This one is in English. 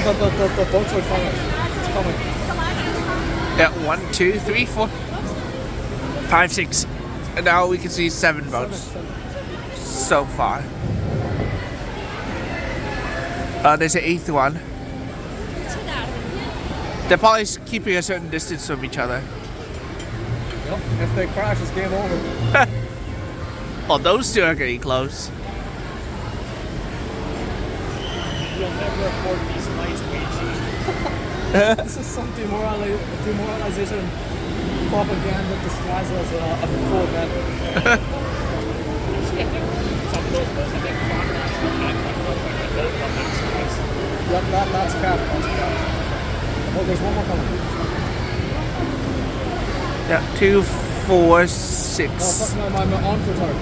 guys, the boats are coming. It's coming. Yeah, 1, 2, 3, 4, 5, 6. And now we can see 7 boats so far. There's an 8th one. They're probably keeping a certain distance from each other. Yep. If they crash, it's game over. Oh, those two are getting close. You'll never afford these lights way cheap. This is some demoralization propaganda disguised as a full event. Some of those boats, I think, contracts are not like max price. Yep, that's cap. That's cap. Oh, there's one more coming. Yeah, 2, 4, No, 6. fuck, no, my arms are tired.